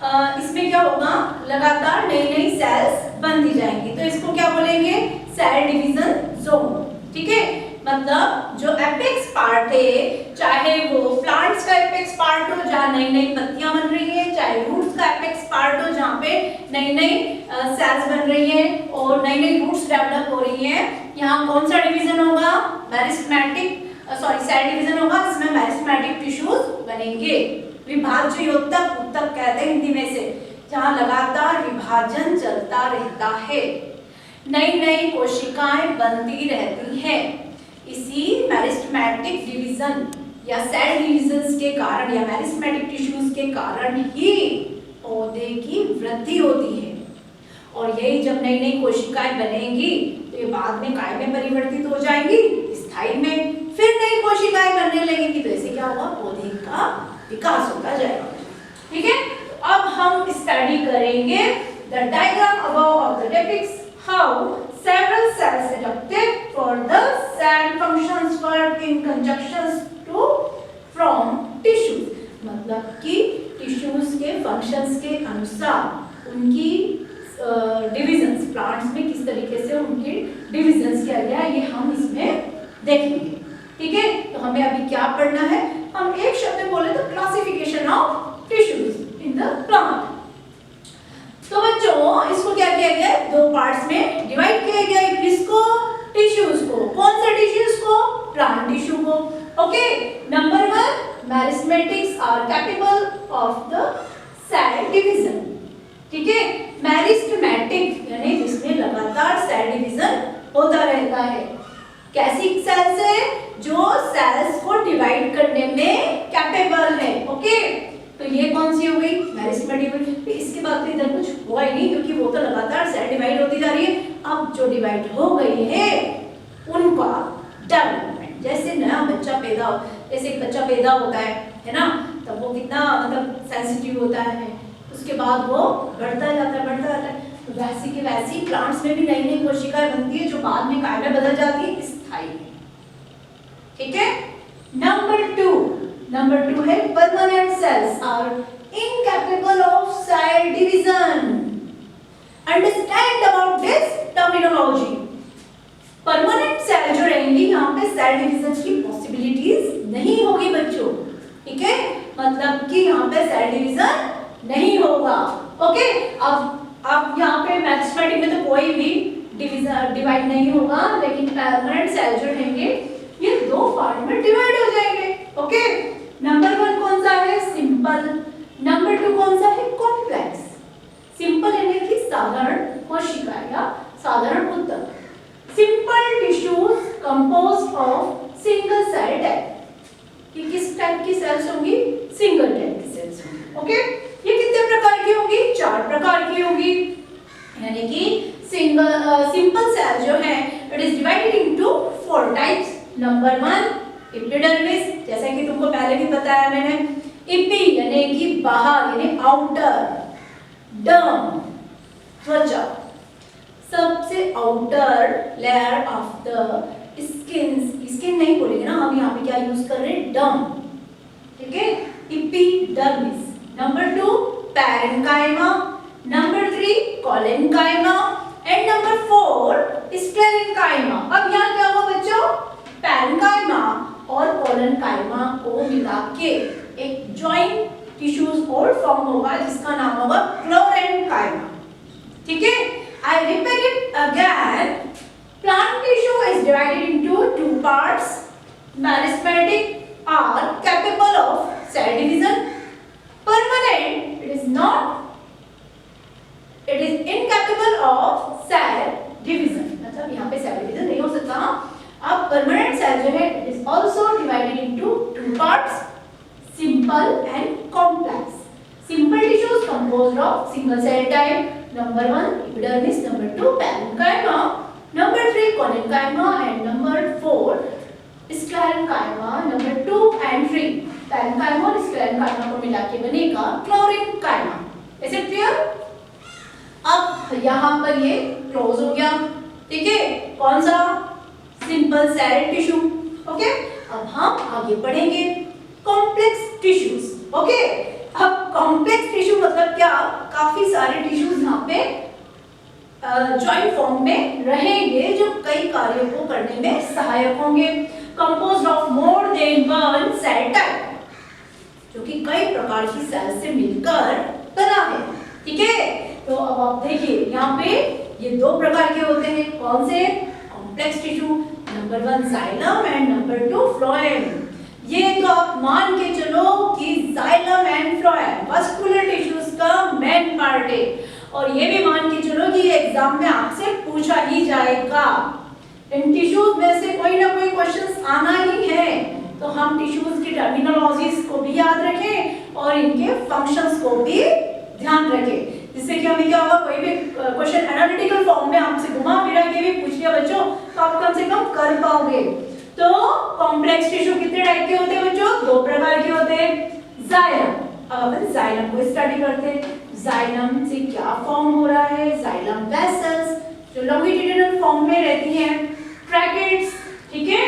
इसमें क्या होगा, लगातार नई नई सेल्स बनती जाएंगी, तो इसको क्या बोलेंगे, सेल डिवीजन जोन। ठीक है, मतलब जो एपेक्स पार्ट है, चाहे वो प्लांट्स का एपेक्स पार्ट हो जहाँ नई नई पत्तियां बन रही हैं, चाहे रूट्स का एपेक्स पार्ट हो जहाँ पे नई नई सेल्स बन रही हैं और नई नई रूट्स डेवलप हो रही हैं, यहाँ कौन सा डिवीजन होगा, मेरिस्टेमेटिक सेल डिवीजन होगा, जिसमें मेरिस्टेमेटिक टिश्यूज बनेंगे। विभाज्य ऊतक, ऊतक कहते हैं हिंदी में से, जहाँ लगातार विभाजन चलता रहता है, नई नई कोशिकाएं बनती रहती हैं। इसी मेरिस्टेमेटिक डिवीजन या सेल डिवीजन्स के कारण या मेरिस्टेमेटिक टिश्यूज के कारण ही पौधे की वृद्धि होती है। और यही जब नई नई कोशिकाएं बनेंगी तो ये बाद में काय में परिवर्तित हो जाएंगी, स्थायी में, फिर नई कोशिकाएं बनने लगेंगी, तो ऐसे क्या होगा, पौधे का विकास होता जाएगा। ठीक है, अब हम स्टडी करेंगे the diagram above of the depicts how several cells adapted for the cell functions work in conjunction to from tissues, मतलब कि टिश्यूज के फंक्शंस के अनुसार उनकी डिविजन्स, प्लांट्स में किस तरीके से उनके डिविजन्स किया गया है, ये हम इसमें देखेंगे। ठीक है, तो हमें अभी क्या पढ़ना है, हम एक शब्द में बोले तो classification of tissues in the plant. तो बच्चों इसको क्या किया गया है, दो पार्ट्स में डिवाइड किया गया है, किसको, टिश्यूज को, कौन सा टिश्यूज को, प्लांट टिश्यू को। Okay, number 1, meristematics are capable of the cell division. ठीक है, मेरिस्टेमेटिक यानी जिसमें लगातार सेल डिवीजन होता रहता है, कैसी सेल्स है, जो सेल्स को डिवाइड करने में कैपेबल है। ओके, तो ये कौन सी हो गई, मेरिस्टेमेटिक। इसके बाद तो इधर कुछ हुआ ही नहीं, क्योंकि वो तो लगातार सेल डिवाइड होती जा रही है। अब जो डिवाइड हो गई है उनका डेवलपमेंट, जैसे नया बच्चा पैदा, जैसे एक बच्चा पैदा होता है ना, तब वो कितना मतलब सेंसिटिव होता है, उसके बाद वो बढ़ता जाता है, तो वैसी की वैसी प्लांट्स में भी नई नई कोशिकाएं बनती है, जो बाद में काय में बदल जाती है, स्थायी। ठीक है, नंबर 2 है permanent cells are incapable of cell division. Understand about this terminology. Permanent cell जो रहेंगी, यहाँ पे सेल डिवीजन की पॉसिबिलिटीज नहीं होगी बच्चों। ठीक है, मतलब कि यहाँ पे सेल डिवीजन नहीं होगा। ओके, अब यहाँ पे मैथमेटिक्स में तो कोई भी डिवाइड नहीं होगा, लेकिन परमानेंट सेल जो रहेंगे ये दो पार्ट में डिवाइड हो जाएंगे। ओके, नंबर 1 कौन सा है, सिंपल। नंबर 2 कौन सा है, कॉम्प्लेक्स। सिंपल यानी कि साधारण कोशिका या साधारण ऊतक। Simple tissues composed of single cell type. ये किस टाइप की सेल्स होंगी, सिंगल टाइप की सेल्स होंगी। ओके, ये कितने प्रकार की होगी, 4 प्रकार की होगी, यानी कि सिंपल सेल जो है it is divided into 4 types. Number 1 epidermis, जैसा कि तुमको पहले भी बताया मैंने, इपी यानी कि बाहर यानी आउटर, डर्म त्वचा, सबसे outer layer of the skin नहीं बोलेंगे ना हम, यहाँ पे क्या यूज कर रहे हैं, डर्म। ठीक है, epidermis. Number 2 parenchyma, number 3 collenchyma and number 4 sclerenchyma. अब यहाँ क्या हुआ बच्चों, पैरेन्काइमा और कोलेन्काइमा को मिला के एक जॉइंट टिश्यूज और फॉर्म होगा, जिसका नाम होगा क्लोरेन्काइमा। ठीक है, I repeat it again, plant tissue is divided into 2 parts. Meristematic are capable of cell division. Permanent, it is incapable of cell division, मतलब यहाँ पे सेल डिवीजन नहीं हो सकता। अब परमानेंट सेल जो है it is also divided into 2 parts, simple and complex. Simple tissues composed of single cell type. Number 1 epidermis, number 2 parenchyma, number 3 collenchyma and number 4 sclerenchyma. Number 2 and 3 parenchyma और sclerenchyma को मिला के बनेगा क्लोरेन्काइमा। ऐसे clear? अब यहाँ पर ये क्लोज हो गया। ठीक है, कौन सा, सिंपल सेल टिश्यू। ओके, अब हम आगे बढ़ेंगे कॉम्प्लेक्स टिश्यूज। ओके, अब कॉम्प्लेक्स टिश्यू मतलब क्या, काफी सारे टिश्यूज यहाँ पे जॉइंट फॉर्म में रहेंगे जो कई कार्यों को करने में सहायक होंगे। Composed of more than one cell type, जो कि कई प्रकार की सेल से मिलकर बना है। ठीक है, तो अब आप देखिए यहाँ पे ये दो प्रकार के होते हैं। कौन से? Complex tissue, number 1 xylem and number 2 phloem. ये तो आप मान के चलो कि xylem and phloem muscular tissues का मेन पार्ट है, और ये भी मान के चलो कि ये एग्जाम में आपसे पूछा ही जाएगा। इन टिश्यूज में से कोई ना कोई क्वेश्चंस आना ही है, तो हम टिश्यूज की टर्मिनोलॉजीज को भी याद रखें और इनके फंक्शंस को भी ध्यान रखें, जिससे कि हमें क्या होगा, कोई भी क्वेश्चन एनालिटिकल फॉर्म में हमसे घुमा फिरा के भी पूछ लिया बच्चों तो आप कम से कम कर पाओगे। तो कॉम्प्लेक्स टिश्यू कितने टाइप के होते हैं बच्चों? दो प्रकार के होते हैं। जाइलम, अब अपन जाइलम को स्टडी करते हैं। जाइलम से क्या फॉर्म हो रहा है? जाइलम वेसल्स जो लॉन्गिट्यूडिनल फॉर्म में रहती हैं। ट्रैकेट्स, ठीक है,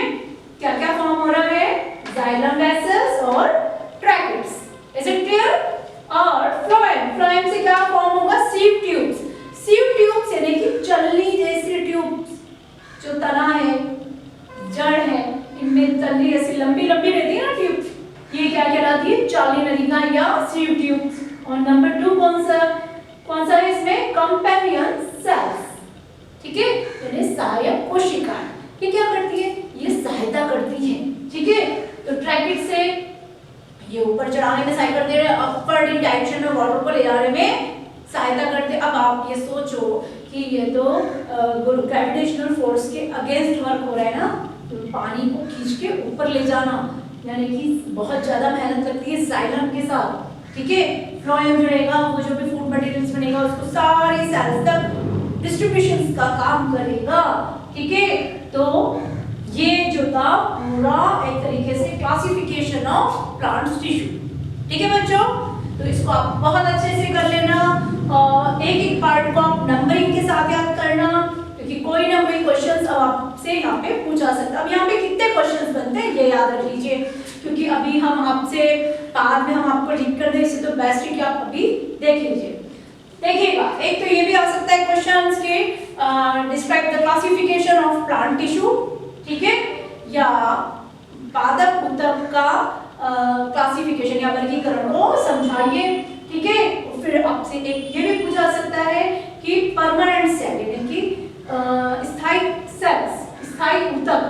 क्या क्या फॉर्म हो रहा है? जाइलम वेसल्स और ट्रैकेट्स। Is it clear? और फ्लोएम, फ्लोएम से क्या फॉर्म होगा? Sieve tubes. सीव ट्यूब्स यानी कि चलनी जैसी ट्यूब्स, जो तना है, जड़ है, इनमें चलनी जैसी लंबी लंबी रहती है ना ट्यूब, ये क्या कहलाती है? चाली नलिका या सीव ट्यूब्स। और नंबर 2 कौन सा है इसमें? Companion cells. ठीक है, यानी सहायक कोशिकाएं। ये क्या करती है? ये सहायता करती है। ठीक है, तो ट्रैकेट से ये ऊपर चढ़ाने में सहायता करते हैं, अपवर्ड इन डायरेक्शन में वाटर को ले जाने में सहायता करते हैं। अब आप ये सोचो कि ये तो ग्रेविटेशनल फोर्स के अगेंस्ट वर्क हो रहा है ना, तो पानी को खींच के ऊपर ले जाना यानी कि बहुत ज्यादा मेहनत लगती है जाइलम के साथ। ठीक है, फ्लोएम जो रहेगा वो जो भी फूड मटेरियल्स बनेगा उसको सारी सेल्स तक डिस्ट्रीब्यूशन का काम करेगा। ठीक है, तो ये जो था पूरा एक तरीके से क्लासिफिकेशन ऑफ प्लांट टिश्यू। ठीक है बच्चों, तो इसको आप बहुत अच्छे से कर लेना और एक एक पार्ट को आप नंबरिंग के साथ याद करना, क्योंकि कोई ना कोई क्वेश्चंस अब आपसे यहाँ पे पूछा सकता है। अब यहाँ पे कितने क्वेश्चंस बनते हैं ये याद रख लीजिए, क्योंकि अभी हम आपसे बाद में हम आपको लिख कर दें, इससे तो बेस्ट है कि आप अभी देख लीजिए। देखिएगा, एक तो ये भी आ सकता है क्वेश्चंस के describe the classification of plant tissue. ठीक है, या पादप ऊतक का क्लासिफिकेशन या वर्गीकरण को समझाइए। ठीक है, फिर आपसे एक ये भी पूछा सकता है कि परमानेंट सेल यानी कि स्थायी सेल्स, स्थायी ऊतक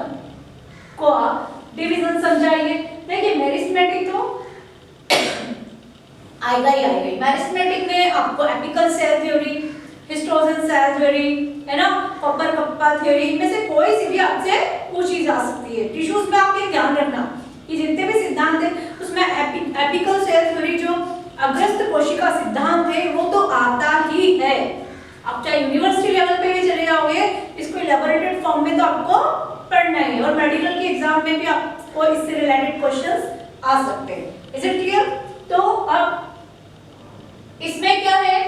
को डिवीजन समझाइए। देखिए मेरिस्टेमेटिक तो आएगा ही आएगा। मेरिस्टेमेटिक में आपको apical cell theory, histogen cell theory, है ना, कॉपर कप्पा थ्योरी, इनमें से कोई सी भी आपसे पूछी जा सकती है। टिश्यूज में आप ये ध्यान रखना कि जितने भी सिद्धांत है उसमें एपिकल सेल थ्योरी जो अग्रस्त कोशिका सिद्धांत है वो तो आता ही है। आप चाहे यूनिवर्सिटी लेवल पे भी चले जाओगे, इसको इलैबोरेटेड फॉर्म में तो आपको पढ़ना है, और मेडिकल के एग्जाम में भी आपको इससे रिलेटेड क्वेश्चंस आ सकते हैं। Is it clear? तो अब इसमें क्या है,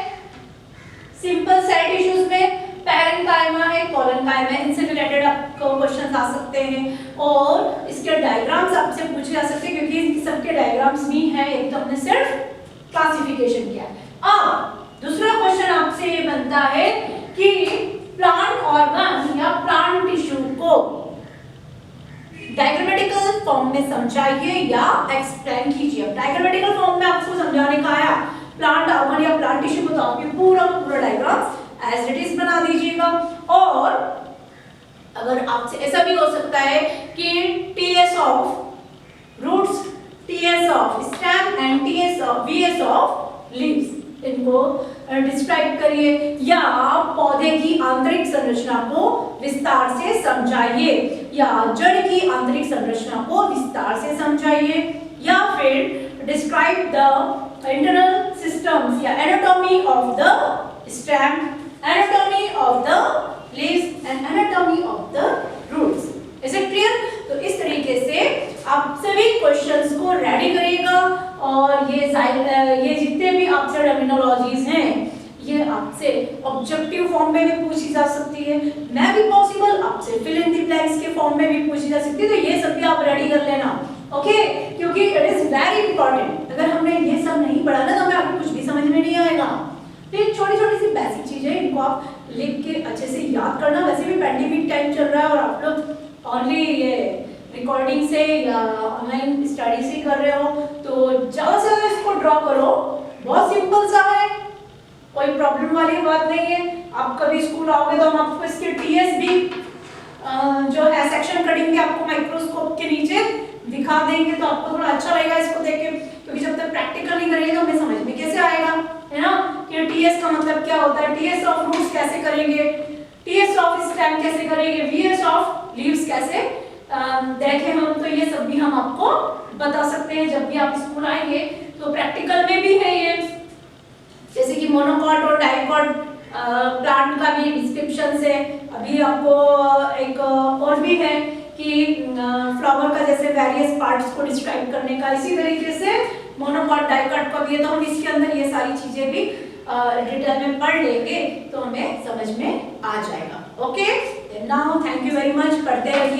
सिंपल सेल टिश्यूज में पैरेन्काइमा है, कोलेनकाइमा है, इनसे रिलेटेड आपको क्वेश्चंस आ सकते हैं, और इसके डायग्राम्स आपसे पूछे जा सकते हैं क्योंकि सबके डायग्राम्स भी हैं, एक तो हमने सिर्फ क्लासिफिकेशन किया है। अब दूसरा क्वेश्चन आपसे ये बनता है कि प्लांट ऑर्गन या प्लांट टिश्यू को डायग्रामेटिकल फॉर्म में समझाइए या एक्सप्लेन कीजिए। डायग्रामेटिकल फॉर्म में आपको समझाने का आया प्लांट ऑर्गन या प्लांट टिश्यू को, तो आप ये पूरा डायग्राम एज इट इज बना दीजिएगा। और अगर आपसे ऐसा भी हो सकता है कि TS of roots, TS of stem and TS of VS of leaves, इनको डिस्क्राइब करिए, या पौधे की आंतरिक संरचना को विस्तार से समझाइए, या जड़ की आंतरिक संरचना को विस्तार से समझाइए, या फिर डिस्क्राइब द इंटरनल सिस्टम्स या anatomy of the stem, anatomy of the leaves and anatomy of the roots. Is it clear? तो इस तरीके से आप सभी क्वेश्चंस को रेडी करिएगा, और ये जितने भी आपसे टर्मिनोलॉजीज हैं ये आपसे ऑब्जेक्टिव फॉर्म में भी पूछी जा सकती है, मैं भी पॉसिबल आपसे फिल इन द ब्लैंक्स के फॉर्म में भी पूछी जा सकती है। तो ये सब भी आप रेडी कर लेना, ओके, क्योंकि इट इज वेरी इंपॉर्टेंट। अगर हमने ये सब नहीं पढ़ा ना तो हमें आगे कुछ भी समझ में नहीं आएगा। वो आप लिख के अच्छे से याद करना। वैसे भी पैंडेमिक टाइम चल रहा है और आप लोग ऑनली ये रिकॉर्डिंग से या ऑनलाइन स्टडी से कर रहे हो, तो ज़्यादा से ज़्यादा इसको ड्रॉ करो। बहुत सिंपल सा है, कोई प्रॉब्लम वाली बात नहीं है। आप कभी स्कूल आओगे तो हम आपको इसके टीएस भी जो है सेक्शन कटिंग के आपको माइक्रोस्कोप के नीचे दिखा देंगे, तो आपको थोड़ा अच्छा लगेगा इसको देख के, क्योंकि जब तक प्रैक्टिकल नहीं करेंगे तो हमें समझ में कैसे आएगा, है ना, कि टीएस का मतलब क्या होता है, टीएस ऑफ रूट्स कैसे करेंगे, टीएस ऑफ स्टेम कैसे करेंगे, वीएस ऑफ लीव्स कैसे देखें हम, तो ये सब भी हम आपको बता सकते हैं जब भी आप स्कूल आएंगे। तो प्रैक्टिकल में भी है ये, जैसे कि मोनोकॉट और डाइकॉट प्लांट का भी डिस्क्रिप्शन से। अभी आपको एक और भी है कि फ्लावर का जैसे वेरियस पार्ट्स को डिस्क्राइब करने का, इसी तरीके से मोनोकॉट डाइकॉट का भी है। तो हम इसके अंदर ये सारी चीजें भी डिटेल में पढ़ लेंगे तो हमें समझ में आ जाएगा। Okay, now thank you very much, पढ़ते रहिए।